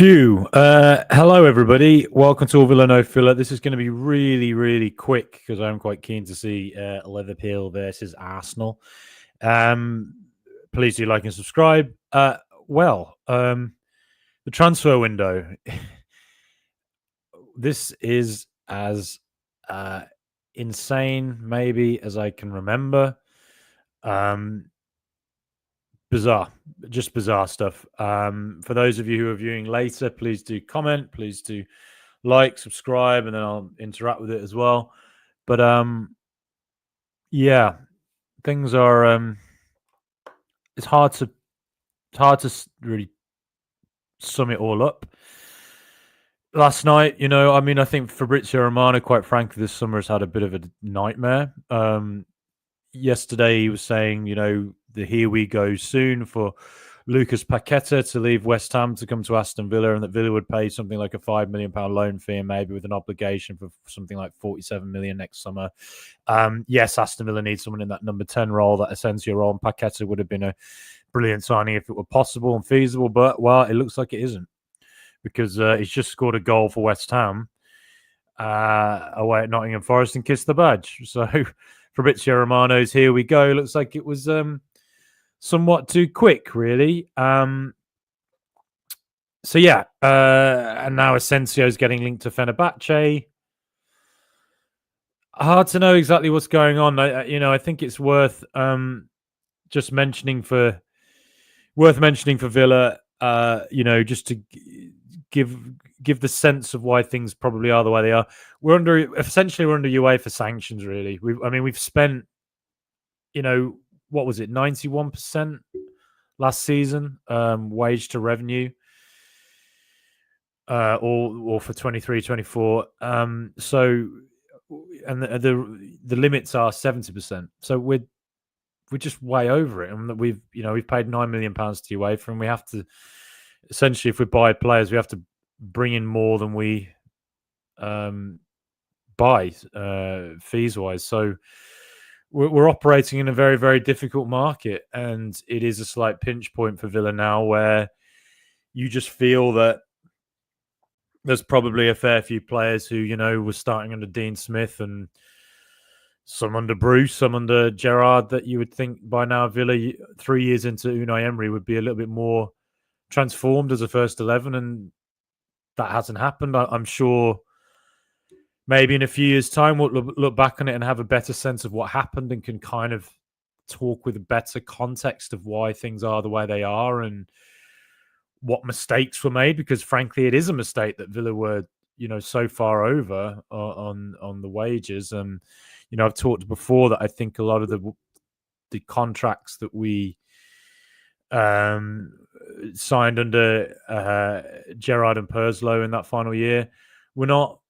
Phew. Hello, everybody. Welcome to All Villa No Filler. This is going to be really, really quick because I'm quite keen to see Liverpool versus Arsenal. Please do like and subscribe. The transfer window. This is as insane, maybe, as I can remember. Bizarre, just bizarre stuff. For those of you who are viewing later, please do comment, please do like, subscribe, and then I'll interact with it as well. But yeah, things are. It's hard to really sum it all up. Last night, I think Fabrizio Romano, quite frankly, this summer has had a bit of a nightmare. Yesterday, he was saying, the here we go soon for Lucas Paqueta to leave West Ham to come to Aston Villa, and that Villa would pay something like a £5 million loan fee, and maybe with an obligation for something like 47 million next summer. Yes, Aston Villa needs someone in that number 10 role, that Asensio role, and Paqueta would have been a brilliant signing if it were possible and feasible, but, well, it looks like it isn't, because he's just scored a goal for West Ham away at Nottingham Forest and kissed the badge. So Fabrizio Romano's here we go. Looks like it was somewhat too quick, really. And now Asensio's getting linked to Fenerbahce. Hard to know exactly what's going on. I think it's worth just mentioning for Villa. Just to give the sense of why things probably are the way they are. We're under UEFA sanctions, really. We've spent, what was it, 91% last season, wage to revenue, or for 23-24. And the limits are 70%. So we're just way over it, and we've paid £9 million to UEFA, and we have to essentially, if we buy players, we have to bring in more than we buy fees wise. So we're operating in a very, very difficult market, and it is a slight pinch point for Villa now, where you just feel that there's probably a fair few players who were starting under Dean Smith and some under Bruce, some under Gerrard, that you would think by now Villa, 3 years into Unai Emery, would be a little bit more transformed as a first 11, and that hasn't happened. I'm sure maybe in a few years' time we'll look back on it and have a better sense of what happened, and can kind of talk with a better context of why things are the way they are and what mistakes were made, because frankly it is a mistake that Villa were so far over on the wages. And I've talked before that I think a lot of the contracts that we signed under Gerrard and Purslow in that final year were not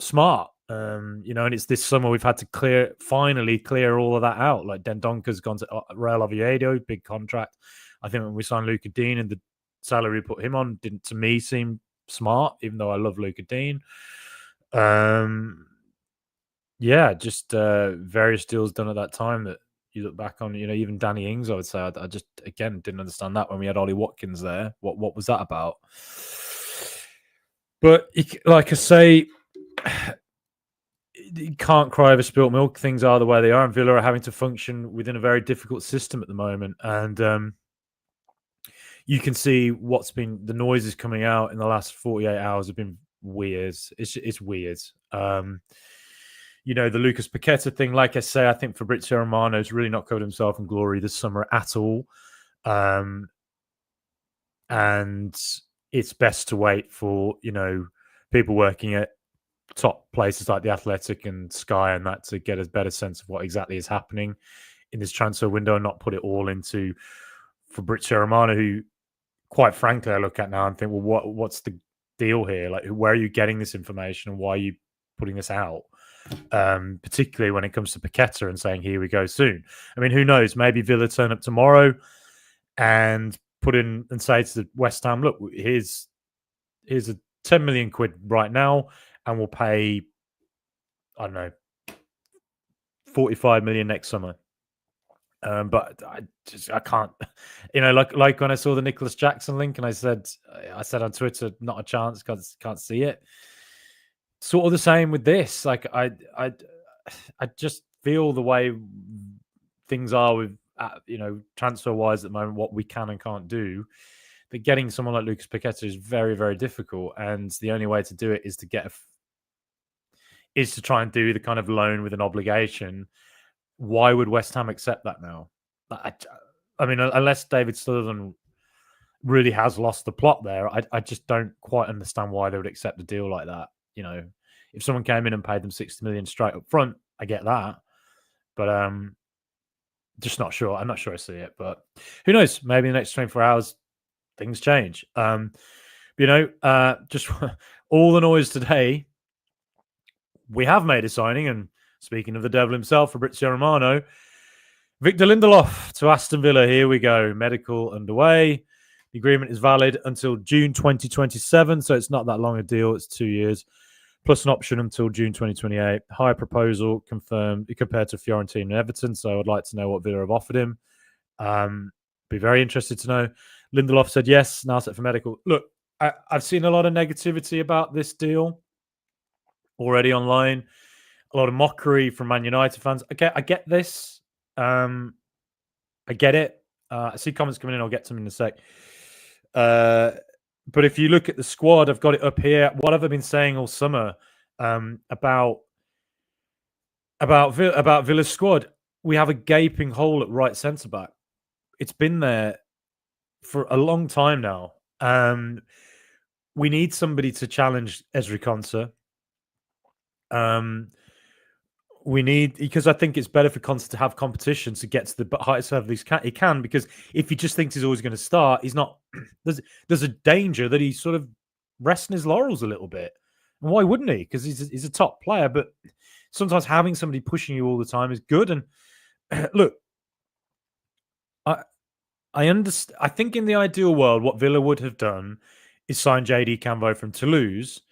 smart. And it's this summer we've had to finally clear all of that out. Like Dendonka's gone to Real Oviedo, big contract. I think when we signed Luca Dean and the salary we put him on didn't, to me, seem smart, even though I love Luca Dean. Just various deals done at that time that you look back on, even Danny Ings, I would say, I just, again, didn't understand that when we had Ollie Watkins there. What was that about? But like I say, you can't cry over spilt milk. Things are the way they are, and Villa are having to function within a very difficult system at the moment. And you can see the noises coming out in the last 48 hours have been weird. It's weird. The Lucas Paqueta thing, like I say, I think Fabrizio Romano's really not covered himself in glory this summer at all. And it's best to wait for, people working at top places like The Athletic and Sky and that to get a better sense of what exactly is happening in this transfer window, and not put it all into Fabrizio Romano, who, quite frankly, I look at now and think, well, what's the deal here? Like, where are you getting this information, and why are you putting this out? Particularly when it comes to Paqueta and saying, here we go soon. I mean, who knows? Maybe Villa turn up tomorrow and put in and say to the West Ham, look, here's a 10 million quid right now, and we'll pay, I don't know, 45 million next summer. But I can't, like when I saw the Nicholas Jackson link and I said on Twitter, not a chance because can't see it. Sort of the same with this. Like I just feel the way things are with transfer wise at the moment, what we can and can't do. But getting someone like Lucas Paqueta is very, very difficult, and the only way to do it is to try and do the kind of loan with an obligation. Why would West Ham accept that now? I mean, unless David Sutherland really has lost the plot there, I just don't quite understand why they would accept a deal like that. If someone came in and paid them 60 million straight up front, I get that. But just not sure. I'm not sure I see it, but who knows? Maybe in the next 24 hours, things change. Just all the noise today. We have made a signing, and speaking of the devil himself, Fabrizio Romano, Victor Lindelof to Aston Villa. Here we go. Medical underway. The agreement is valid until June 2027, so it's not that long a deal. It's 2 years, plus an option until June 2028. Higher proposal confirmed compared to Fiorentina and Everton, so I'd like to know what Villa have offered him. Be very interested to know. Lindelof said yes, now set for medical. Look, I've seen a lot of negativity about this deal already online. A lot of mockery from Man United fans. Okay, I get this. I get it. I see comments coming in. I'll get to them in a sec. But if you look at the squad, I've got it up here. What have I been saying all summer about Villa's squad? We have a gaping hole at right centre back. It's been there for a long time now. We need somebody to challenge Ezri Konsa. We need, because I think it's better for Konsa to have competition to get to the highest level he can, because if he just thinks he's always going to start, he's not. There's a danger that he's sort of resting his laurels a little bit. And why wouldn't he? Because he's a top player, but sometimes having somebody pushing you all the time is good. And look, I understand. I think in the ideal world, what Villa would have done is sign JD Cambo from Toulouse,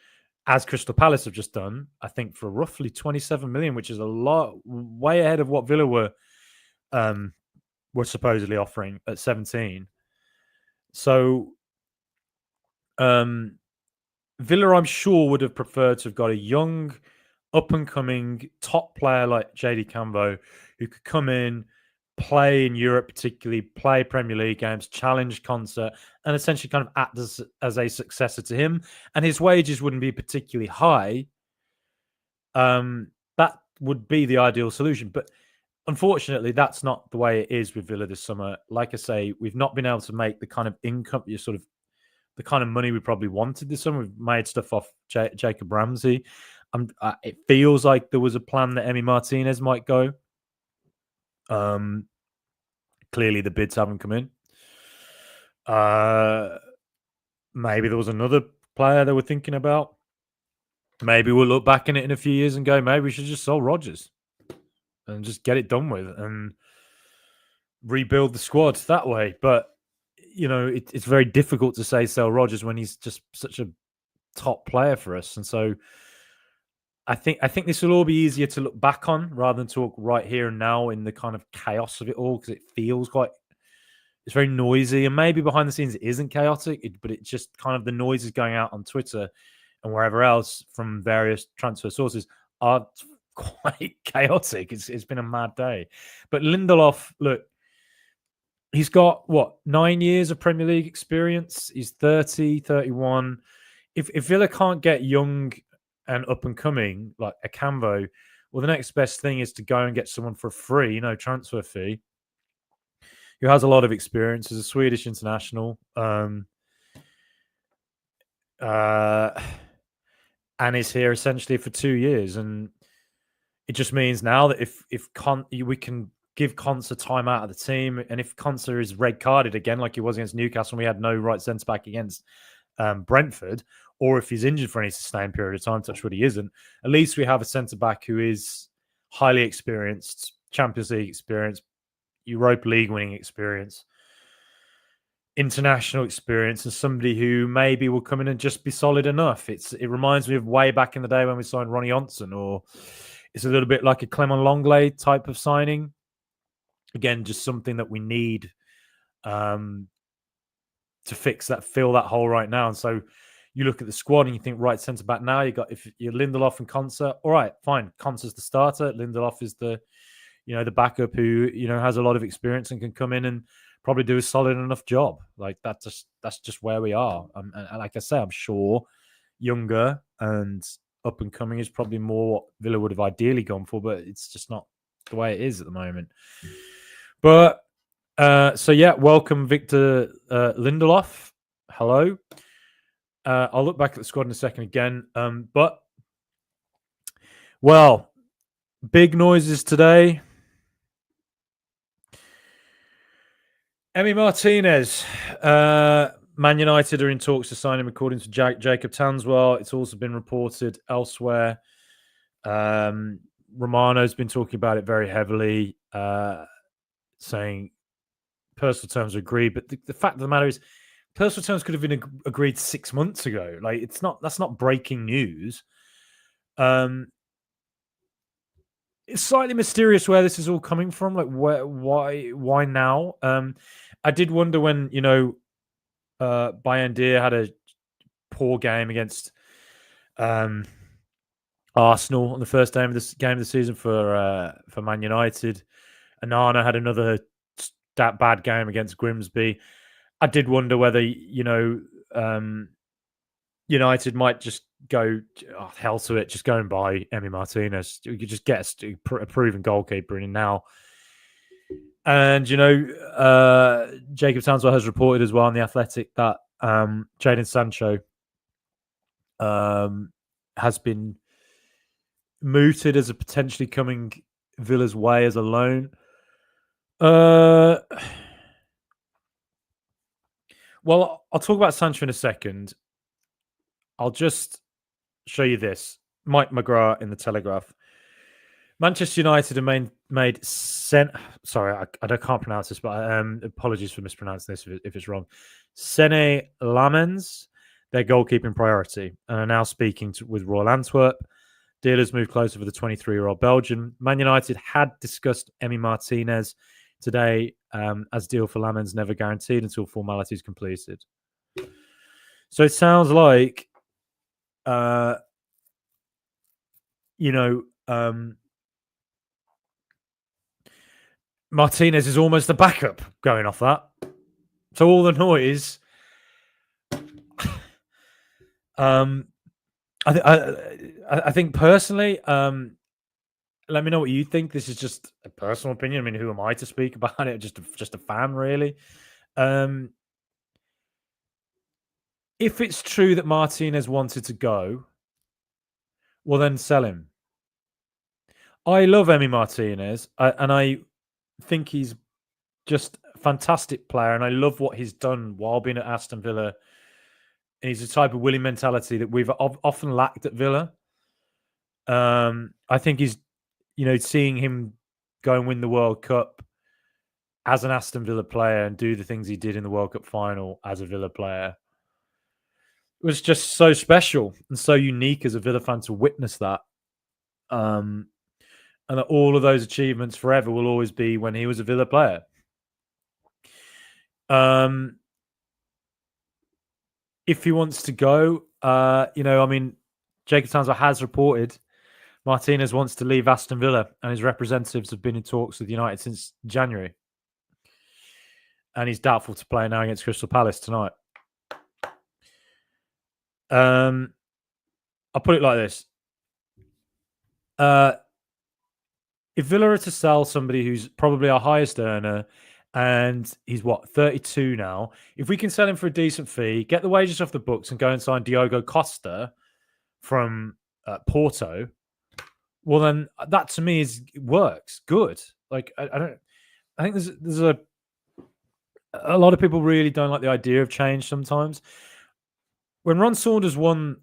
as Crystal Palace have just done, I think for roughly 27 million, which is a lot, way ahead of what Villa were supposedly offering at 17. So Villa, I'm sure, would have preferred to have got a young, up-and-coming top player like JD Cambo, who could come in, play in Europe, particularly play Premier League games, challenge Konsa, and essentially kind of act as a successor to him. And his wages wouldn't be particularly high. That would be the ideal solution. But unfortunately, that's not the way it is with Villa this summer. Like I say, we've not been able to make the kind of income, the kind of money we probably wanted this summer. We've made stuff off Jacob Ramsey. It feels like there was a plan that Emi Martinez might go. Clearly the bids haven't come in. Maybe there was another player they were thinking about. Maybe we'll look back in it in a few years and go, maybe we should just sell Rodgers and just get it done with and rebuild the squad that way. But it's very difficult to say sell Rodgers when he's just such a top player for us. And so I think this will all be easier to look back on rather than talk right here and now in the kind of chaos of it all, because it feels it's very noisy, and maybe behind the scenes it isn't chaotic, but it just kind of, the noise is going out on Twitter and wherever else from various transfer sources are quite chaotic. It's been a mad day. But Lindelof, look, he's got 9 years of Premier League experience. He's 30, 31. If Villa can't get young and up and coming like a Cambo, well, the next best thing is to go and get someone for free, transfer fee, who has a lot of experience as a Swedish international, and is here essentially for 2 years. And it just means now that if we can give Konsa time out of the team, and if Konsa is red carded again like he was against Newcastle, and we had no right centre back against Brentford, or if he's injured for any sustained period of time, touch wood he isn't, at least we have a centre-back who is highly experienced, Champions League experience, Europa League winning experience, international experience, and somebody who maybe will come in and just be solid enough. It reminds me of way back in the day when we signed Ronnie Johnson, or it's a little bit like a Clement Longley type of signing. again, just something that we need to fill that hole right now. And so you look at the squad and you think, right, centre back now, if you're Lindelof and Konsa, all right, fine. Konsa's the starter. Lindelof is the backup who, has a lot of experience and can come in and probably do a solid enough job. Like that's just where we are. And like I say, I'm sure younger and up and coming is probably more what Villa would have ideally gone for, but it's just not the way it is at the moment. But so yeah, welcome Victor Lindelof. Hello. I'll look back at the squad in a second again. But big noises today. Emi Martinez. Man United are in talks to sign him, according to Jacob Tanswell. It's also been reported elsewhere. Romano's been talking about it very heavily, saying personal terms are agreed. But the fact of the matter is, personal terms could have been agreed 6 months ago. Like that's not breaking news. It's slightly mysterious where this is all coming from. Like why now? I did wonder when Bayandir had a poor game against Arsenal on the first game of the season for Man United. Anana had another bad game against Grimsby. I did wonder whether United might just go hell to it, just go and buy Emi Martinez. You could just get a proven goalkeeper in now. And Jacob Tanswell has reported as well on The Athletic that Jadon Sancho has been mooted as a potentially coming Villa's way as a loan. Well, I'll talk about Sancho in a second. I'll just show you this. Mike McGrath in the Telegraph. Manchester United have I can't pronounce this, but apologies for mispronouncing this if it's wrong. Sene Lamens, their goalkeeping priority, and are now speaking with Royal Antwerp. Dealers move closer for the 23-year-old Belgian. Man United had discussed Emi Martinez today, as deal for Lamens never guaranteed until formalities completed. So it sounds like, Martinez is almost the backup going off that. So all the noise. I think personally, let me know what you think. This is just a personal opinion. I mean, who am I to speak about it? Just a fan, really. If it's true that Martinez wanted to go, well, then sell him. I love Emi Martinez, and I think he's just a fantastic player, and I love what he's done while being at Aston Villa. And he's a type of winning mentality that we've often lacked at Villa. I think he's, seeing him go and win the World Cup as an Aston Villa player and do the things he did in the World Cup final as a Villa player, it was just so special and so unique as a Villa fan to witness that. And that all of those achievements forever will always be when he was a Villa player. If he wants to go, Jacob Tanswell has reported Martinez wants to leave Aston Villa, and his representatives have been in talks with United since January. And he's doubtful to play now against Crystal Palace tonight. I'll put it like this. If Villa are to sell somebody who's probably our highest earner, and he's 32 now, if we can sell him for a decent fee, get the wages off the books and go and sign Diogo Costa from Porto, well, then that to me works good. Like, I think there's a lot of people really don't like the idea of change sometimes. When Ron Saunders won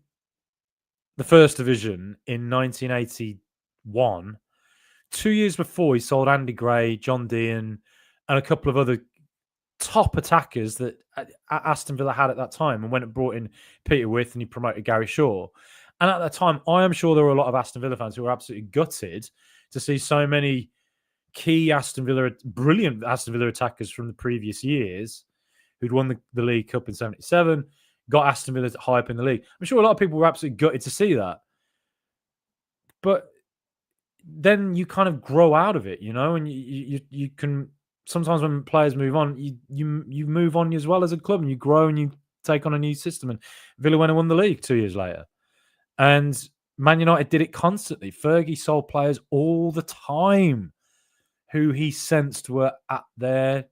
the First Division in 1981, 2 years before, he sold Andy Gray, John Dean, and a couple of other top attackers that Aston Villa had at that time, and went and brought in Peter With, and he promoted Gary Shaw. And at that time, I am sure there were a lot of Aston Villa fans who were absolutely gutted to see so many key brilliant Aston Villa attackers from the previous years who'd won the League Cup in 77, got Aston Villa high up in the league. I'm sure a lot of people were absolutely gutted to see that. But then you kind of grow out of it, and you can sometimes when players move on, you move on as well as a club, and you grow and you take on a new system. And Villa went and won the league 2 years later, and Man United did it constantly. Fergie sold players all the time who he sensed were at their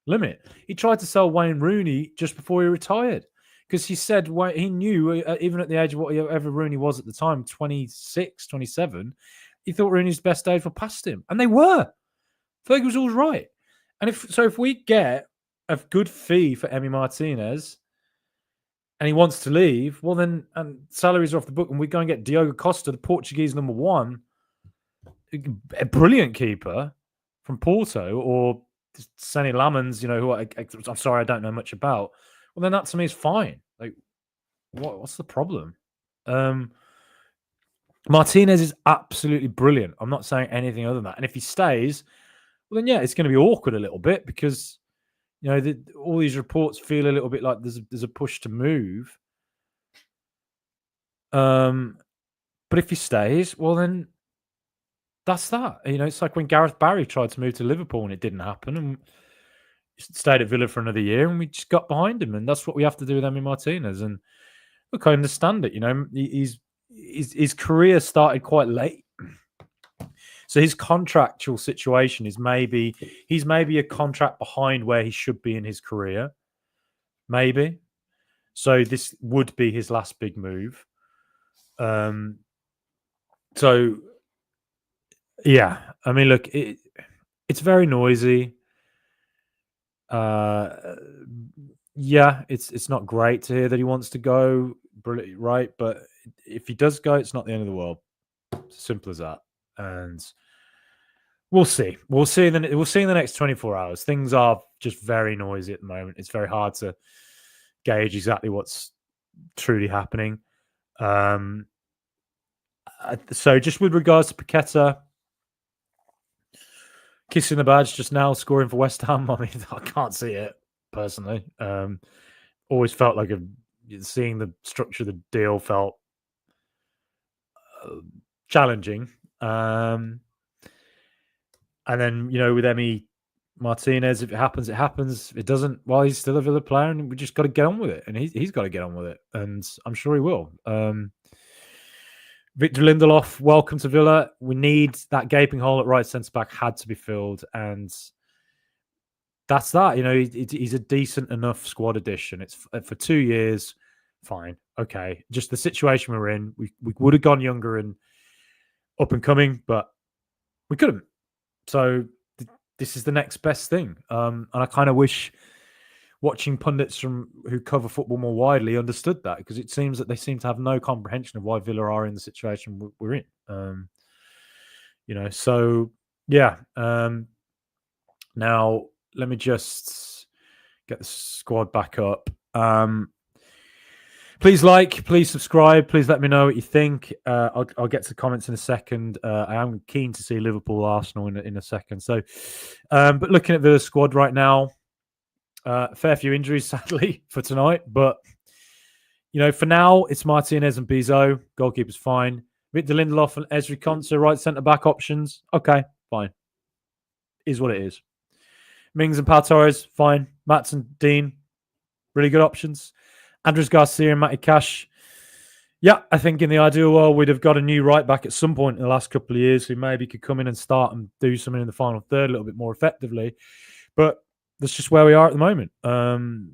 limit. He tried to sell Wayne Rooney just before he retired because he said he knew, even at the age of whatever Rooney was at the time, 26, 27, he thought Rooney's best days were past him. And they were. Fergie was always right. And if we get a good fee for Emi Martinez and he wants to leave, well then, and salaries are off the book, and we go and get Diogo Costa, the Portuguese number 1, a brilliant keeper from Porto, or Sonny Lamans, who I'm sorry, I don't know much about. Well, then that to me is fine. Like, what's the problem? Martinez is absolutely brilliant. I'm not saying anything other than that. And if he stays, well, then yeah, it's going to be awkward a little bit because all these reports feel a little bit like there's a push to move. But if he stays, well then that's that. It's like when Gareth Barry tried to move to Liverpool and it didn't happen, and stayed at Villa for another year, and we just got behind him, and that's what we have to do with Emi Martinez. And look, I understand it. His career started quite late, so his contractual situation is he's maybe a contract behind where he should be in his career, maybe. So this would be his last big move. So yeah, I mean, look, it's very noisy. Yeah, it's not great to hear that he wants to go, brilliant, right? But if he does go, it's not the end of the world. Simple as that. And we'll see. We'll see in the next 24 hours. Things are just very noisy at the moment. It's very hard to gauge exactly what's truly happening. So just with regards to Paqueta, kissing the badge just now, scoring for West Ham. I mean, I can't see it personally. Always felt like seeing the structure of the deal felt challenging. And then, with Emi Martinez, if it happens, it happens. If it doesn't, well, he's still a Villa player, and we just got to get on with it. And he's got to get on with it, and I'm sure he will. Victor Lindelof, welcome to Villa. We need that gaping hole at right centre back had to be filled, and that's that. He's a decent enough squad addition. It's for 2 years, fine, okay. Just the situation we're in, we would have gone younger and up and coming, but we couldn't. So this is the next best thing. And I kind of wish watching pundits who cover football more widely understood that, because it seems that they seem to have no comprehension of why Villa are in the situation we're in. So yeah. Now let me just get the squad back up. Please subscribe. Please let me know what you think. I'll get to comments in a second. I am keen to see Liverpool Arsenal in a second. So, but looking at the squad right now, fair few injuries sadly for tonight. But for now, it's Martinez and Bizot. Goalkeeper's fine. Victor Lindelof and Ezri Konsa, right centre back options. Okay, fine. Is what it is. Mings and Pau Torres, fine. Mats and Dean, really good options. Andres Garcia and Matty Cash. Yeah, I think in the ideal world, we'd have got a new right back at some point in the last couple of years who maybe could come in and start and do something in the final third a little bit more effectively. But that's just where we are at the moment. And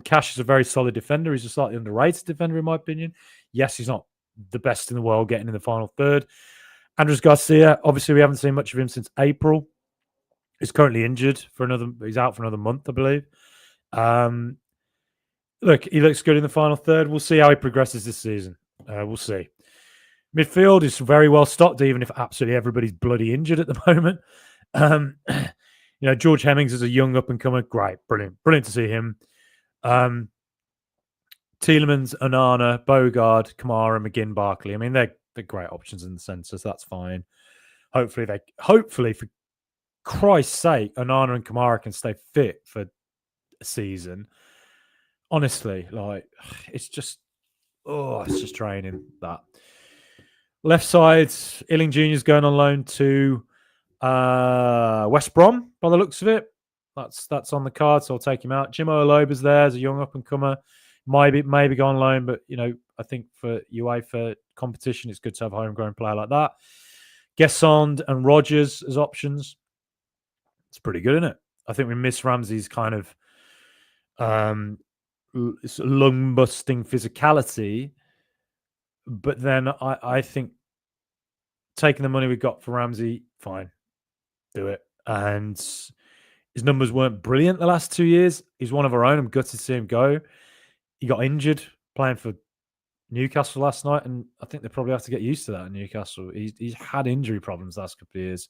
Cash is a very solid defender. He's a slightly underrated defender, in my opinion. Yes, he's not the best in the world getting in the final third. Andres Garcia, obviously, we haven't seen much of him since April. He's currently injured he's out for another month, I believe. Look, he looks good in the final third. We'll see how he progresses this season. We'll see. Midfield is very well stocked, even if absolutely everybody's bloody injured at the moment. George Hemmings is a young up-and-comer. Great, brilliant to see him. Tielemans, Onana, Bogard, Kamara, McGinn, Barkley. I mean, they're great options in the centre, so that's fine. Hopefully for Christ's sake, Onana and Kamara can stay fit for a season. Honestly, like it's just training that. Left side, Illing Jr.'s going on loan to West Brom by the looks of it. That's on the card, so I'll take him out. Jimo Aloba's there as a young up and comer. Maybe go on loan, but I think for UEFA competition, it's good to have a homegrown player like that. Gesson and Rogers as options. It's pretty good, isn't it? I think we miss Ramsey's kind of lung busting physicality, but then I think taking the money we got for Ramsey, fine, do it. And his numbers weren't brilliant the last 2 years. He's one of our own. I'm gutted to see him go. He got injured playing for Newcastle last night, and I think they probably have to get used to that in Newcastle. He's had injury problems the last couple of years.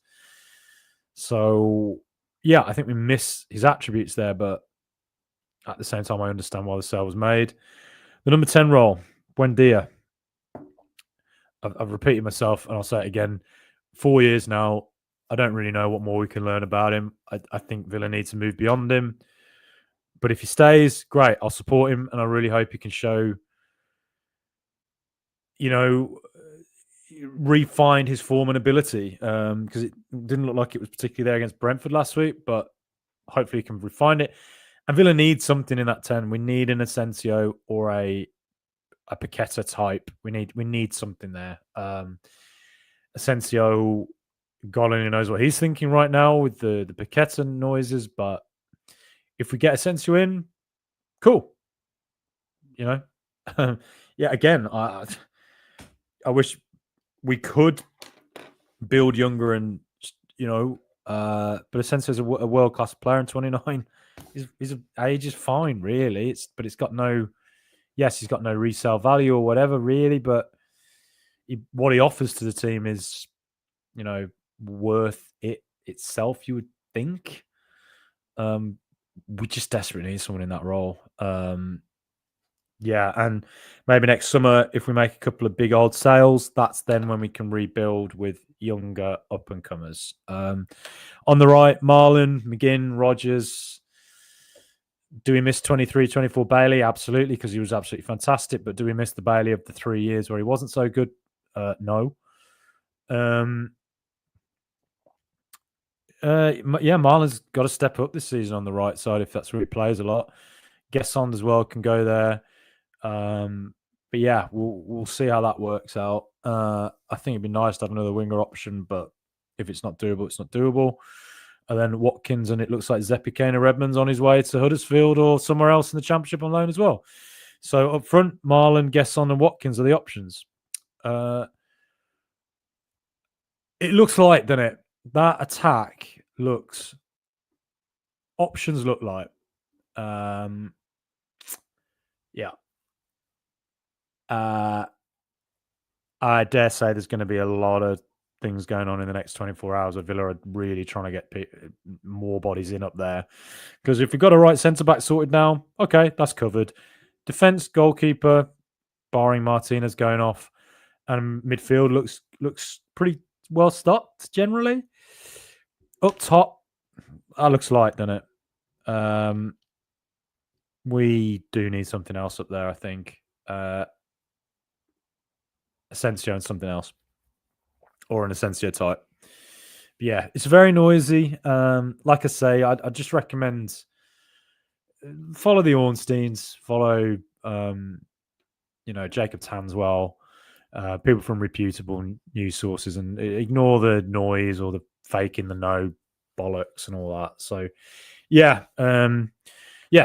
So, yeah, I think we miss his attributes there, but at the same time, I understand why the sale was made. The number 10 role, Buendia. I've repeated myself, and I'll say it again. 4 years now, I don't really know what more we can learn about him. I think Villa needs to move beyond him. But if he stays, great. I'll support him, and I really hope he can show, refine his form and ability. Because it didn't look like it was particularly there against Brentford last week, but hopefully he can refine it. And Villa needs something in that 10. We need an Asensio or a Paqueta type. We need something there. Asensio, God only knows what he's thinking right now with the Paqueta noises, but if we get Asensio in, cool. Yeah, again, I wish we could build younger and, but Asensio's a world-class player in 29. His age is fine, really. But it's got no, he's got no resale value or whatever, really, but what he offers to the team is, worth it itself, you would think. We just desperately need someone in that role. And maybe next summer, if we make a couple of big old sales, that's then when we can rebuild with younger up-and-comers. On the right, Marlon, McGinn, Rogers. Do we miss 23, 24 Bailey? Absolutely, because he was absolutely fantastic. But do we miss the Bailey of the 3 years where he wasn't so good? No. Marlon's got to step up this season on the right side if that's where he plays a lot. Gesson as well can go there. But yeah, we'll see how that works out. I think it'd be nice to have another winger option, but if it's not doable, it's not doable. And then Watkins, and it looks like Zepikana Redmond's on his way to Huddersfield or somewhere else in the Championship on loan as well. So up front, Marlon, Gesson, and Watkins are the options. It looks like, doesn't it? That attack options look like. I dare say there's going to be a lot of things going on in the next 24 hours where Villa are really trying to get more bodies in up there. Because if we've got a right centre-back sorted now, okay, that's covered. Defence, goalkeeper, barring Martinez going off, and midfield looks pretty well stocked generally. Up top, that looks light, doesn't it? We do need something else up there, I think. Asensio and something else. Or an Asensio type. But yeah, it's very noisy. Like I say, I'd just recommend follow the Ornsteins, follow Jacob Tanswell, people from reputable news sources, and ignore the noise or the fake in the know bollocks and all that. So yeah.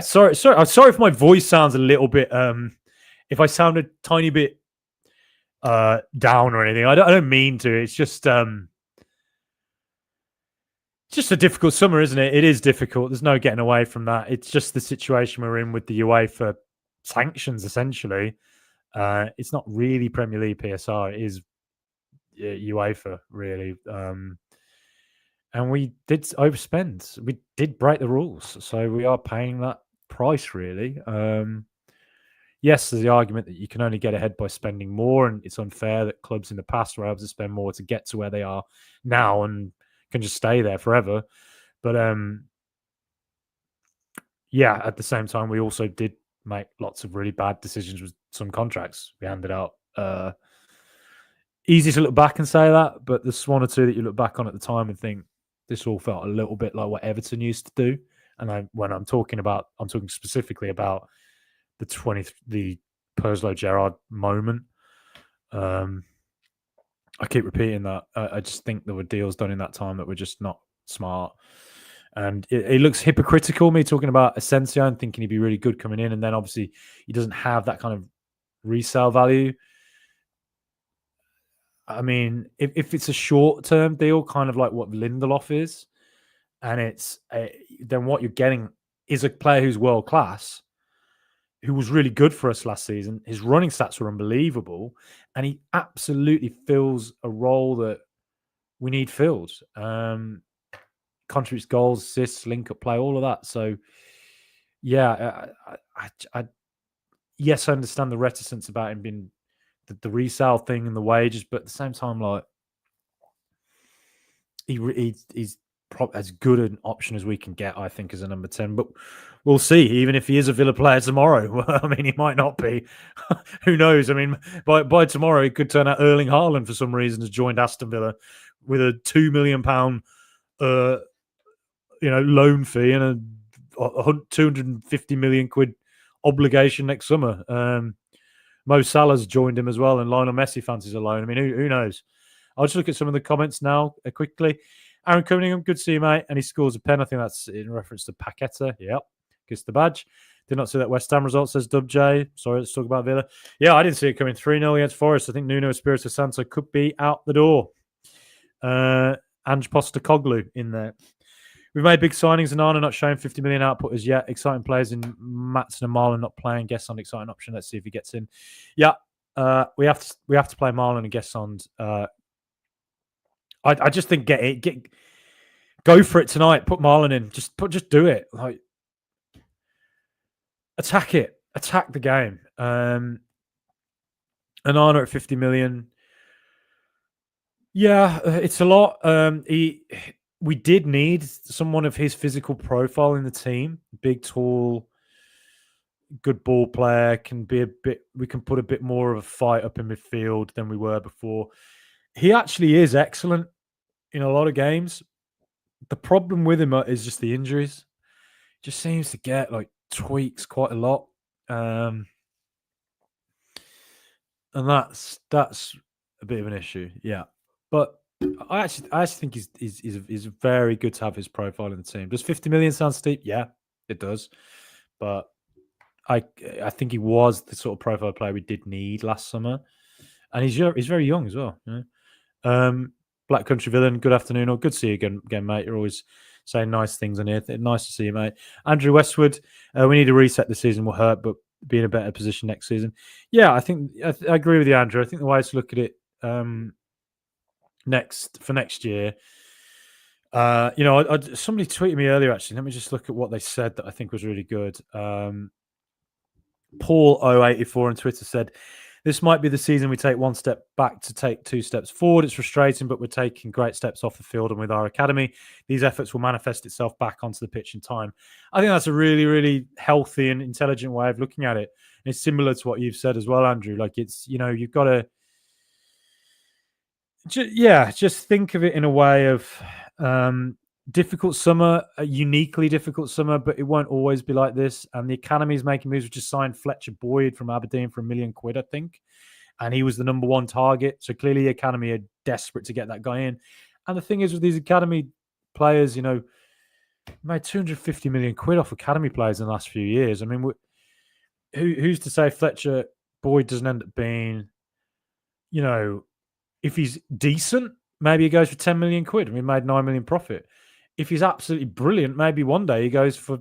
Sorry. I'm sorry if my voice sounds a little bit if I sound a tiny bit down or anything. I don't mean to. It's just a difficult summer, isn't it? It is difficult. There's no getting away from that. It's just the situation we're in with the UEFA sanctions, essentially. It's not really Premier League PSR. It is UEFA, really. And we did overspend. We did break the rules. So we are paying that price, really. Yes, there's the argument that you can only get ahead by spending more, and it's unfair that clubs in the past were able to spend more to get to where they are now. And can just stay there forever. But yeah, at the same time, we also did make lots of really bad decisions with some contracts we handed out. Easy to look back and say that, but there's one or two that you look back on at the time and think this all felt a little bit like what Everton used to do. And when I'm talking specifically about the Perslow Gerrard moment. I keep repeating that. I just think there were deals done in that time that were just not smart. And it looks hypocritical, me talking about Asensio and thinking he'd be really good coming in. And then obviously he doesn't have that kind of resale value. I mean, if it's a short-term deal, kind of like what Lindelof is, and then what you're getting is a player who's world-class, who was really good for us last season. His running stats were unbelievable, and he absolutely fills a role that we need filled. Contributes goals, assists, link-up play, all of that. So, yeah, yes, I understand the reticence about him being the resale thing and the wages, but at the same time, like he's as good an option as we can get, I think, as a number 10. But we'll see. Even if he is a Villa player tomorrow, I mean, he might not be. Who knows? I mean, by tomorrow, it could turn out Erling Haaland for some reason has joined Aston Villa with a £2 million loan fee and a 250 million quid obligation next summer. Mo Salah's joined him as well, and Lionel Messi fancies a loan. I mean, who knows? I'll just look at some of the comments now quickly. Aaron Cunningham, good to see you, mate. And he scores a pen. I think that's in reference to Paqueta. Yep. Gets the badge. Did not see that West Ham result, says Dub J. Sorry, let's talk about Villa. Yeah, I didn't see it coming 3-0 against Forest. I think Nuno Espirito Santo could be out the door. Ange Postecoglou in there. We've made big signings. Anana not showing 50 million output as yet. Exciting players in Matson and Marlon not playing. Guess on exciting option. Let's see if he gets in. Yeah, we have to play Marlon and guess on. I just think go for it tonight. Put Marlon in. Just do it. Like attack it. Attack the game. Anana at 50 million. Yeah, it's a lot. We did need someone of his physical profile in the team. Big, tall, good ball player. We can put a bit more of a fight up in midfield than we were before. He actually is excellent in a lot of games. The problem with him is just the injuries. Just seems to get like tweaks quite a lot. And that's a bit of an issue. Yeah. But I actually think he's very good to have his profile in the team. Does 50 million sound steep? Yeah, it does. But I think he was the sort of profile player we did need last summer, and he's very young as well. You know? Black Country Villain, good afternoon, or good to see you again, mate. You're always saying nice things on here. Nice to see you, mate. Andrew Westwood, we need a reset this season will hurt, but be in a better position next season. Yeah, I think I agree with you, Andrew. I think the way to look at it next year. Somebody tweeted me earlier, actually. Let me just look at what they said that I think was really good. Paul084 on Twitter said, this might be the season we take one step back to take two steps forward. It's frustrating, but we're taking great steps off the field and with our academy. These efforts will manifest itself back onto the pitch in time. I think that's a really, really healthy and intelligent way of looking at it. And it's similar to what you've said as well, Andrew. Like you've got to just think of it in a way of difficult summer, a uniquely difficult summer, but it won't always be like this. And the academy is making moves. We just signed Fletcher Boyd from Aberdeen for £1 million, I think. And he was the number one target. So clearly the academy are desperate to get that guy in. And the thing is with these academy players, made 250 million quid off academy players in the last few years. I mean, who's to say Fletcher Boyd doesn't end up being, if he's decent, maybe he goes for 10 million quid and we made 9 million profit. If he's absolutely brilliant, maybe one day he goes for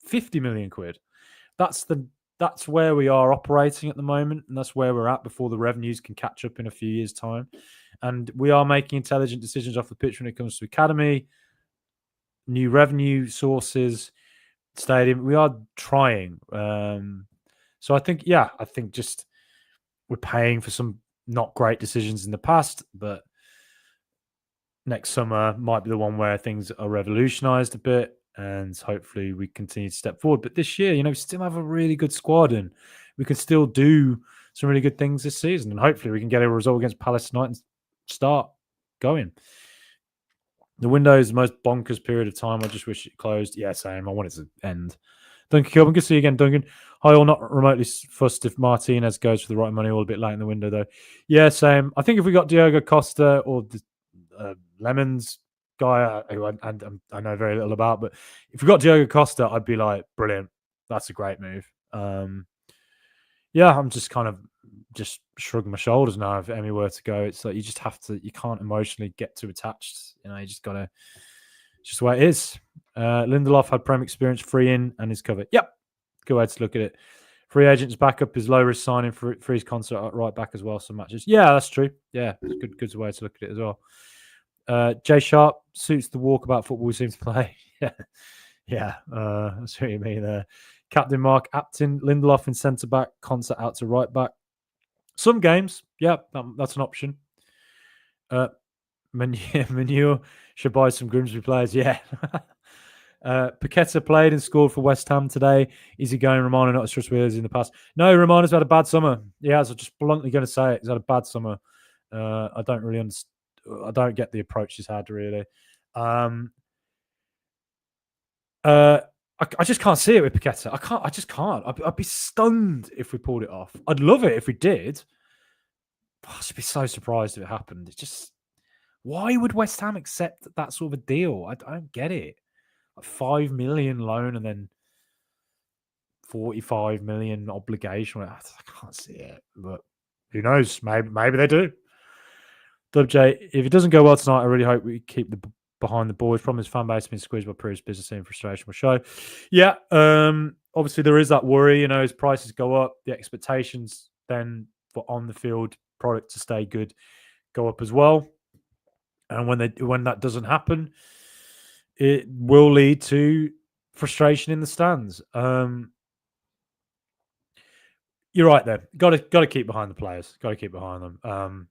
50 million quid. That's where we are operating at the moment, and that's where we're at before the revenues can catch up in a few years' time. And we are making intelligent decisions off the pitch when it comes to academy, new revenue sources, stadium. We are trying. So I think just we're paying for some not great decisions in the past, but next summer might be the one where things are revolutionised a bit, and hopefully we continue to step forward. But this year, we still have a really good squad, and we can still do some really good things this season. And hopefully we can get a result against Palace tonight and start going. The window is the most bonkers period of time. I just wish it closed. Yeah, same. I want it to end. Duncan Kilburn, good to see you again, Duncan. Hi, all. Not remotely fussed if Martinez goes for the right money, all a bit late in the window, though. Yeah, same. I think if we got Diogo Costa or Lemons guy, who I know very little about, but if we got Diogo Costa, I'd be like, brilliant. That's a great move. Yeah, I'm just kind of just shrugging my shoulders now if anywhere to go. It's like you just have to, you can't emotionally get too attached. You just got to, it's just the way it is. Lindelof had Prem experience, free in and is covered. Yep, good way to look at it. Free agents backup is low risk signing for his concert at right back as well. Some matches. Yeah, that's true. Yeah, it's good way to look at it as well. Jay Sharp suits the walkabout football we seem to play. yeah, that's what you mean there. Captain Mark Apton, Lindelof in centre back, concert out to right back. Some games, yeah, that's an option. Manure should buy some Grimsby players, yeah. Paqueta played and scored for West Ham today. Is he going Romano not as trustworthy as in the past? No, Romano's had a bad summer. He has. I'm just bluntly going to say it. He's had a bad summer. I don't really understand. I don't get the approach he's had, really. I just can't see it with Paqueta. I just can't. I'd be stunned if we pulled it off. I'd love it if we did. I should be so surprised if it happened. It's just, why would West Ham accept that sort of a deal? I don't get it. Like 5 million loan and then 45 million obligation. I can't see it, but who knows? Maybe they do. WJ, if it doesn't go well tonight, I really hope we keep the behind the boards. Problem is, fan base has been squeezed by previous business and frustration will show. Yeah, obviously there is that worry. As prices go up, the expectations then for on the field product to stay good go up as well. And when that doesn't happen, it will lead to frustration in the stands. You're right there. Got to keep behind the players. Got to keep behind them.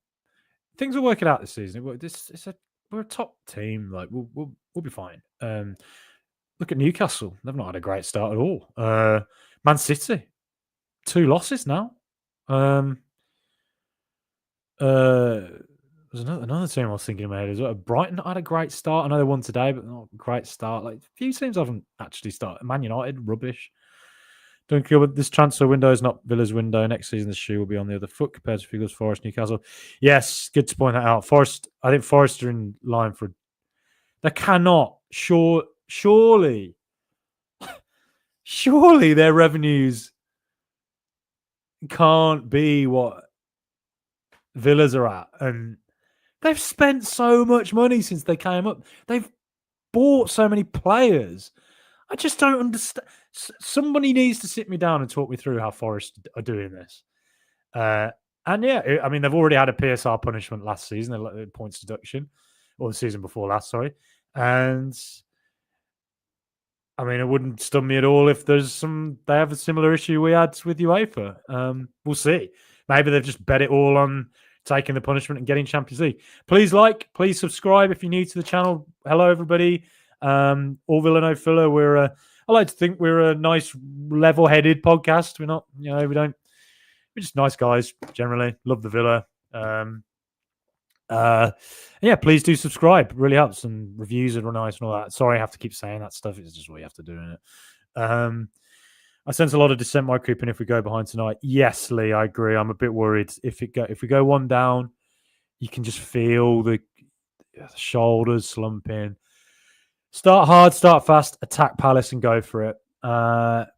Things are working out this season. We're a top team. Like we'll be fine. Look at Newcastle. They've not had a great start at all. Man City, 2 losses now. There's another team I was thinking about as well. Brighton had a great start. I know they won today, but not a great start. Like a few teams haven't actually started. Man United, rubbish. Don't kill, but this transfer window is not Villa's window. Next season, the shoe will be on the other foot compared to Figures, Forest, Newcastle. Yes, good to point that out. Forest, I think Forest are in line for. They cannot. Surely their revenues can't be what Villa's are at. And they've spent so much money since they came up. They've bought so many players. I just don't understand. Somebody needs to sit me down and talk me through how Forest are doing this. And yeah, I mean, they've already had a PSR punishment last season, a points deduction, or the season before last, sorry. And I mean, it wouldn't stun me at all if they have a similar issue we had with UEFA. We'll see. Maybe they've just bet it all on taking the punishment and getting Champions League. Please please subscribe if you're new to the channel. Hello, everybody. All Villa, no filler. I like to think we're a nice, level-headed podcast. We're not, we're just nice guys generally. Love the Villa. Yeah, please do subscribe. It really helps, and reviews are nice and all that. Sorry, I have to keep saying that stuff. It's just what you have to do in it. I sense a lot of dissent might creep in if we go behind tonight. Yes, Lee, I agree. I'm a bit worried if we go one down, you can just feel the shoulders slumping. Start hard, start fast, attack Palace and go for it.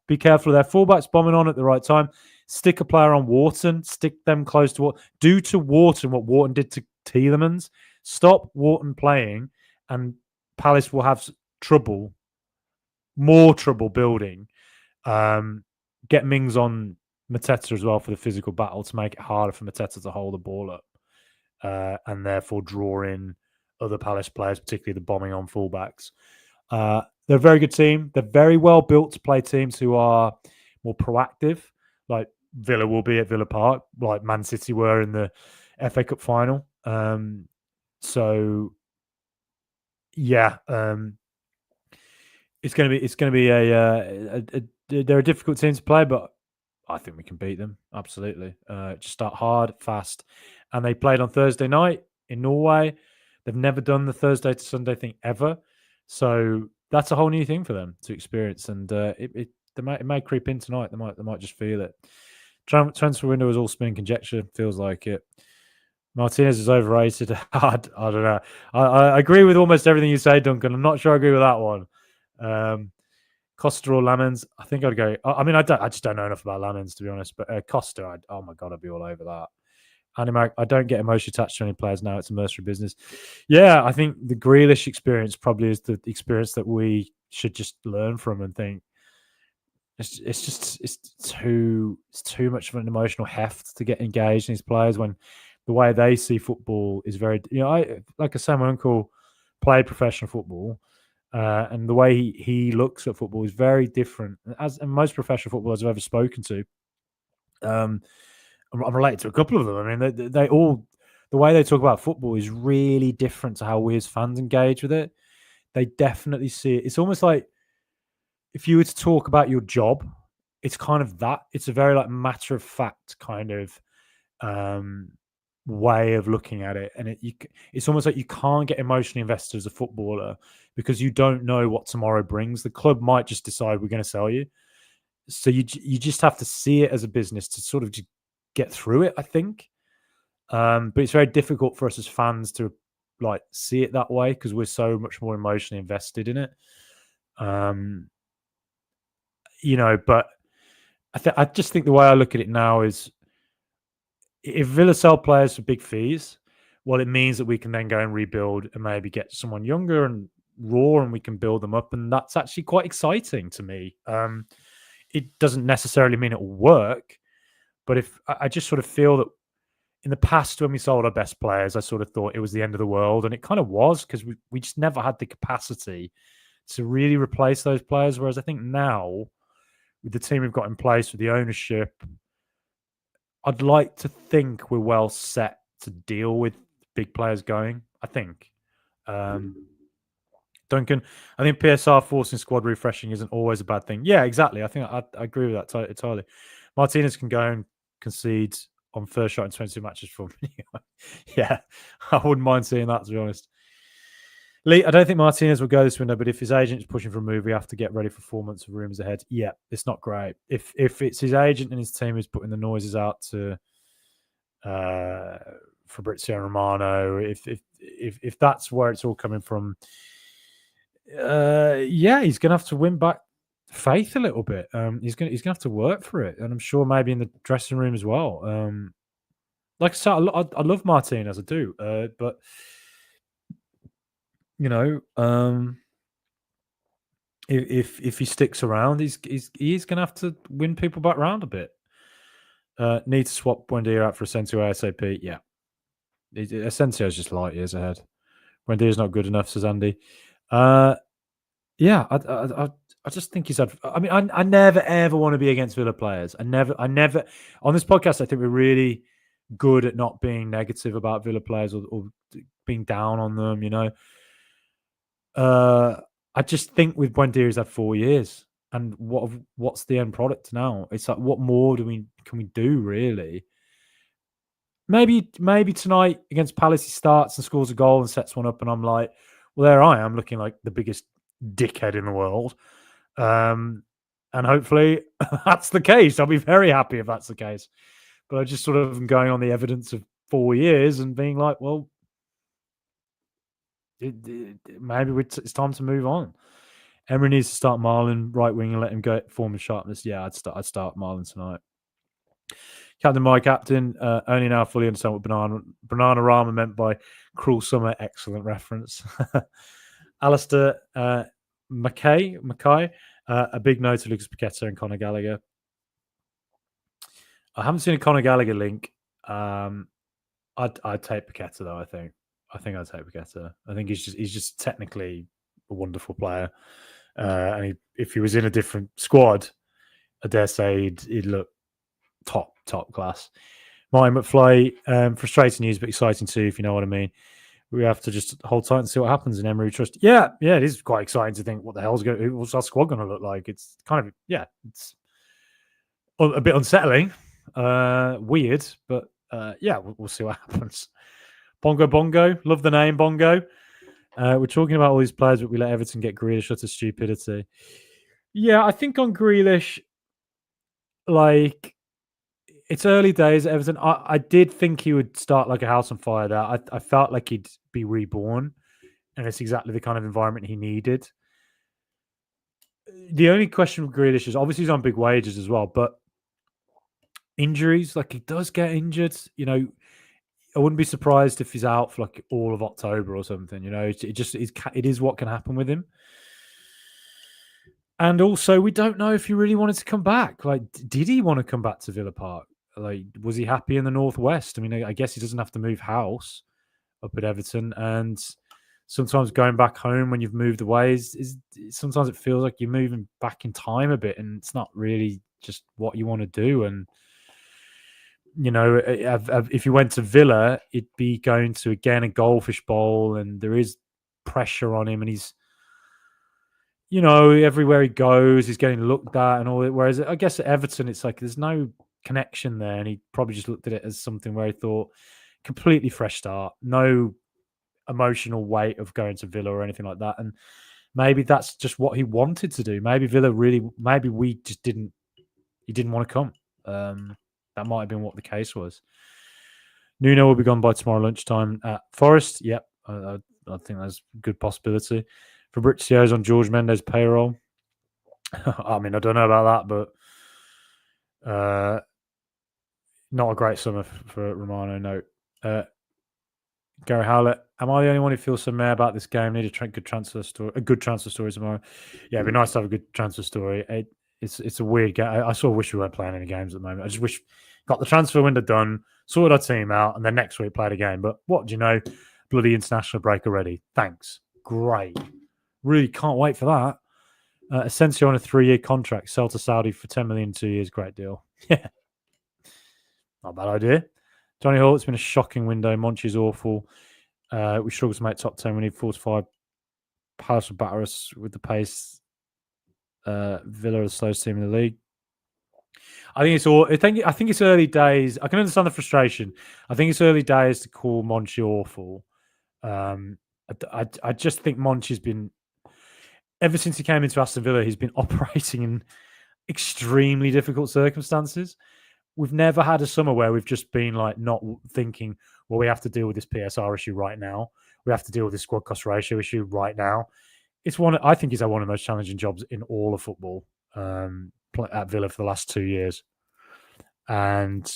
Be careful of their fullbacks bombing on at the right time. Stick a player on Wharton. Stick them close to Wharton. Do to Wharton what Wharton did to Tielemans. Stop Wharton playing, and Palace will have more trouble building. Get Mings on Mateta as well for the physical battle to make it harder for Mateta to hold the ball up, and therefore draw in other Palace players, particularly the bombing on fullbacks. They're a very good team. They're very well built to play teams who are more proactive, like Villa will be at Villa Park, like Man City were in the FA Cup final. So Yeah, it's going to be they're a difficult team to play, but I think we can beat them absolutely. Just start hard, fast, and they played on Thursday night in Norway. They've never done the Thursday to Sunday thing ever, so that's a whole new thing for them to experience. And it may creep in tonight. They might just feel it. Transfer window is all spin conjecture. Feels like it. Martinez is overrated. I don't know. I agree with almost everything you say, Duncan. I'm not sure I agree with that one. Costa or Lamens? I think I'd go. I mean, I just don't know enough about Lamens to be honest. But Costa, oh my god, I'd be all over that. Animac, I don't get emotionally attached to any players now. It's a mercenary business. Yeah, I think the Grealish experience probably is the experience that we should just learn from and think it's too much of an emotional heft to get engaged in these players when the way they see football is very. Like I say, my uncle played professional football. And the way he looks at football is very different. And most professional footballers I've ever spoken to, I'm related to a couple of them. I mean, they all, the way they talk about football is really different to how we as fans engage with it. They definitely see it. It's almost like if you were to talk about your job, it's kind of that. It's a very like matter of fact kind of way of looking at it, and it's almost like you can't get emotionally invested as a footballer because you don't know what tomorrow brings. The club might just decide we're going to sell you, so you just have to see it as a business to sort of just get through it. I think, but it's very difficult for us as fans to like see it that way because we're so much more emotionally invested in it. But I just think the way I look at it now is if Villa sell players for big fees, well, it means that we can then go and rebuild and maybe get someone younger and raw and we can build them up. And that's actually quite exciting to me. It doesn't necessarily mean it will work, but if I just sort of feel that in the past when we sold our best players, I sort of thought it was the end of the world. And it kind of was because we just never had the capacity to really replace those players. Whereas I think now with the team we've got in place, with the ownership, I'd like to think we're well set to deal with big players going. I think. Duncan, I think PSR forcing squad refreshing isn't always a bad thing. Yeah, exactly. I think I agree with that entirely. Martinez can go and concede on first shot in 22 matches for me. Yeah, I wouldn't mind seeing that, to be honest. Lee, I don't think Martinez will go this window, but if his agent is pushing for a move, we have to get ready for 4 months of rumors ahead. Yeah, it's not great. If it's his agent and his team who's putting the noises out to Fabrizio Romano, if that's where it's all coming from, yeah, he's going to have to win back faith a little bit. He's going to have to work for it, and I'm sure maybe in the dressing room as well. Like I said, I love Martinez, I do, but if he sticks around, he's going to have to win people back round a bit. Need to swap Buendia out for Asensio ASAP. Yeah, Asensio's just light years ahead. Buendia's not good enough, says Andy. Yeah, I just think he's had. I mean, I never ever want to be against Villa players. I never. On this podcast, I think we're really good at not being negative about Villa players or being down on them. I just think with Buendia, he's had 4 years, and what's the end product now? It's like, what more can we do really? Maybe tonight against Palace he starts and scores a goal and sets one up, and I'm like, well, there I am looking like the biggest dickhead in the world. And hopefully that's the case. I'll be very happy if that's the case. But I just sort of am going on the evidence of 4 years and being like, well, maybe it's time to move on. Emery needs to start Marlon right wing and let him go at form and sharpness. Yeah, I'd start Marlon tonight. Captain my captain, only now fully understand what banana rama meant by cruel summer. Excellent reference. Alistair Mackay, a big no to Lucas Paqueta and Conor Gallagher. I haven't seen a Conor Gallagher link. I'd take Paqueta though. I think I'd take Paqueta. I think he's just technically a wonderful player, and if he was in a different squad, I dare say he'd look top class. Martin McFly, frustrating news but exciting too, if you know what I mean. we have to just hold tight and see what happens in Emery Trust. Yeah, it is quite exciting to think what the hell's going. What's our squad going to look like? It's kind of it's a bit unsettling, weird, but we'll see what happens. Bongo, love the name Bongo. We're talking about all these players, but we let Everton get Grealish out of stupidity. Yeah, I think on Grealish, like, it's early days at Everton. I did think he would start like a house on fire there. I felt like he'd be reborn, and it's exactly the kind of environment he needed. The only question with Grealish is obviously he's on big wages as well, but injuries, like he does get injured. You know, I wouldn't be surprised if he's out for like all of October or something. You know, it is what can happen with him. And also, we don't know if he really wanted to come back. Like, did he want to come back to Villa Park? Like, was he happy in the Northwest? I mean, I guess he doesn't have to move house up at Everton. And sometimes going back home when you've moved away is sometimes it feels like you're moving back in time a bit, and it's not really just what you want to do. And you know, if you went to Villa, it'd be going to again a Goldfish Bowl, and there is pressure on him, and he's, you know, everywhere he goes, he's getting looked at and all that. Whereas I guess at Everton, it's like there's no connection there, and he probably just looked at it as something where he thought completely fresh start, no emotional weight of going to Villa or anything like that. And maybe that's just what he wanted to do. Maybe we just didn't. He didn't want to come. That might have been what the case was. Nuno will be gone by tomorrow lunchtime at Forest. Yep, I think that's a good possibility. Fabrizio's on George Mendes' payroll. I mean, I don't know about that, but not a great summer for Romano. No. Gary Howlett, am I the only one who feels so mad about this game? Need a good transfer story tomorrow. Yeah, it'd be nice to have a good transfer story. It's a weird game. I sort of wish we weren't playing any games at the moment. I just wish got the transfer window done, sorted our team out, and then next week played a game. But what do you know? Bloody international break already. Thanks. Great. Really can't wait for that. Asensio on a 3-year contract. Sell to Saudi for 10 million 2 years. Great deal. Yeah. Not a bad idea. Johnny Hall, it's been a shocking window. Monchi's awful. We struggle to make top 10. We need 4 to 5. Palace will batter us with the pace. Villa are the slowest team in the league. I think it's early days. I can understand the frustration. I think it's early days to call Monchi awful. I just think Monchi's been, ever since he came into Aston Villa, he's been operating in extremely difficult circumstances. We've never had a summer where we've just been like not thinking, well, we have to deal with this PSR issue right now. We have to deal with this squad cost ratio issue right now. I think he's had one of the most challenging jobs in all of football at Villa for the last 2 years. And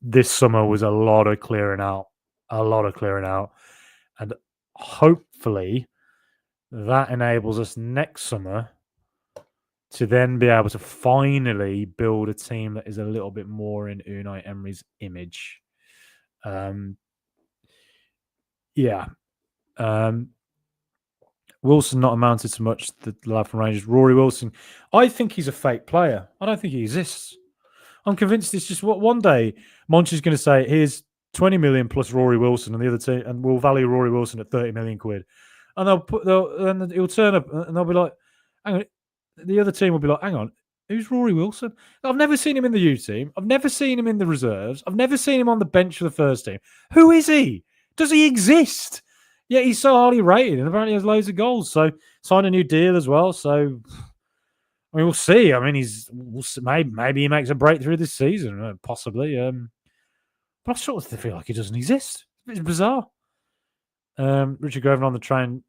this summer was a lot of clearing out. And hopefully that enables us next summer to then be able to finally build a team that is a little bit more in Unai Emery's image. Wilson not amounted to much, the lad from Rangers. Rory Wilson, I think he's a fake player. I don't think he exists. I'm convinced it's just what one day Monchi's going to say, here's 20 million plus Rory Wilson, and the other team, and we'll value Rory Wilson at 30 million quid. And he'll turn up and they'll be like, hang on, the other team will be like, hang on, who's Rory Wilson? I've never seen him in the U team. I've never seen him in the reserves. I've never seen him on the bench for the first team. Who is he? Does he exist? Yeah, he's so highly rated and apparently has loads of goals. So signed a new deal as well. So I mean, we'll see. I mean, maybe he makes a breakthrough this season, possibly. But I sort of feel like he doesn't exist. It's bizarre. Richard Groven on the train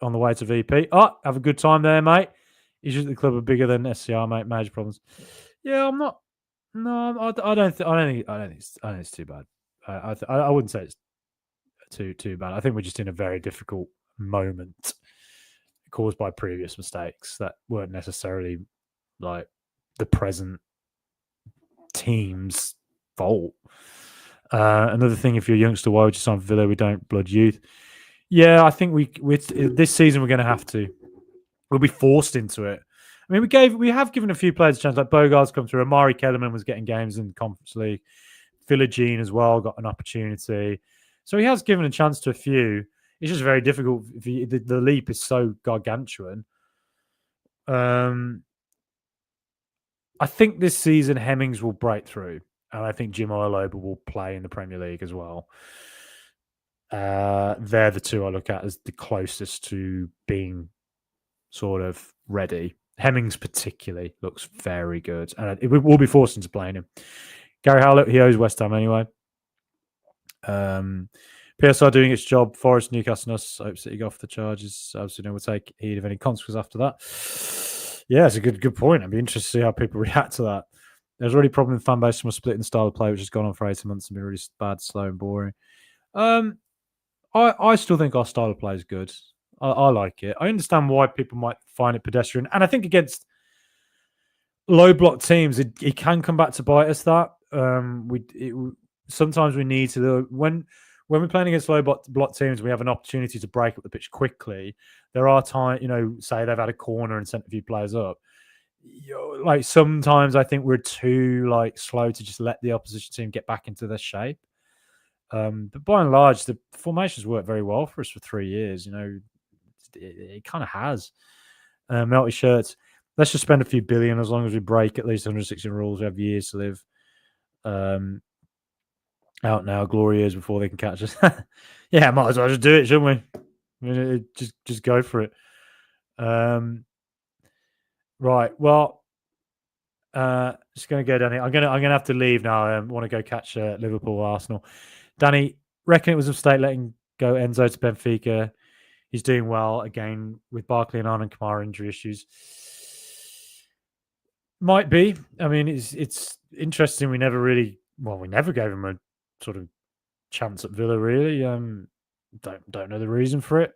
on the way to VP. Oh, have a good time there, mate. Issues at the club are bigger than SCR, mate. Major problems. Yeah, I'm not. No, I don't think it's too bad. I wouldn't say it's too bad. I think we're just in a very difficult moment caused by previous mistakes that weren't necessarily like the present team's fault. Another thing, if you're a youngster, why would you sign for Villa? We don't blood youth. Yeah, I think we this season we're going to have to. We'll be forced into it. I mean, we have given a few players a chance. Like Bogart's come through. Amari Kellerman was getting games in the Conference League. Philogene as well got an opportunity. So he has given a chance to a few. It's just very difficult. The leap is so gargantuan. I think this season Hemmings will break through, and I think Jim Oyaloba will play in the Premier League as well. They're the two I look at as the closest to being sort of ready. Hemmings particularly looks very good, and it will be forced into playing him. Gary Howlett, he owes West Ham anyway. PSR doing its job. Forest, Newcastle, and us. Hope City go off the charges. Obviously, no one will take heed of any consequences after that. Yeah, it's a good point. I'd be interested to see how people react to that. There's already a problem with fan base from a split in style of play, which has gone on for 18 months and been really bad, slow, and boring. I still think our style of play is good. I like it. I understand why people might find it pedestrian, and I think against low block teams, it can come back to bite us. That sometimes we need to when we're playing against low block teams, we have an opportunity to break up the pitch quickly. There are times, say they've had a corner and sent a few players up. Like sometimes I think we're too slow to just let the opposition team get back into their shape. But by and large, the formations worked very well for us for 3 years. It kind of has. Melty shirts. Let's just spend a few billion as long as we break at least 160 rules. We have years to live. Out now, glory years before they can catch us. Yeah, might as well just do it, shouldn't we? I mean, just go for it. Right. Well, just going to go down here. I'm gonna have to leave now. I want to go catch Liverpool, Arsenal. Danny, reckon it was a mistake letting go Enzo to Benfica. He's doing well again with Barkley and Arnold Kamara injury issues. Might be. I mean, it's interesting. We never gave him a sort of chance at Villa. Really, don't know the reason for it.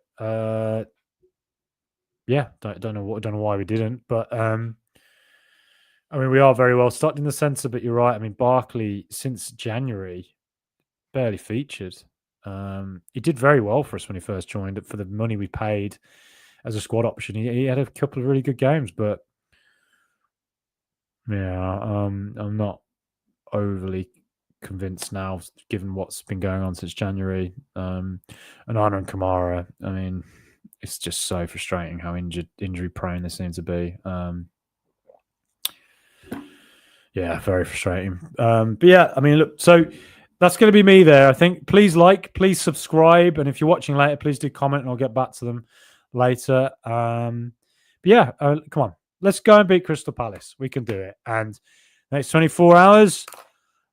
Yeah, don't know why we didn't. But I mean, we are very well stocked in the centre. But you're right. I mean, Barkley since January barely featured. He did very well for us when he first joined. For the money we paid as a squad option, he had a couple of really good games. But yeah, I'm not overly convinced now, given what's been going on since January. And Arnold Kamara, I mean, it's just so frustrating how injury prone they seem to be. Yeah, very frustrating. But yeah, I mean, look, so that's going to be me there. I think please please subscribe. And if you're watching later, please do comment and I'll get back to them later. But yeah, come on. Let's go and beat Crystal Palace. We can do it. And next 24 hours,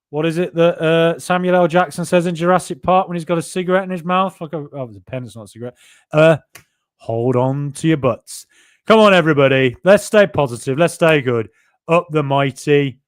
what is it that Samuel L. Jackson says in Jurassic Park when he's got a cigarette in his mouth? It's a pen, it's not a cigarette. Hold on to your butts. Come on, everybody. Let's stay positive. Let's stay good. Up the mighty.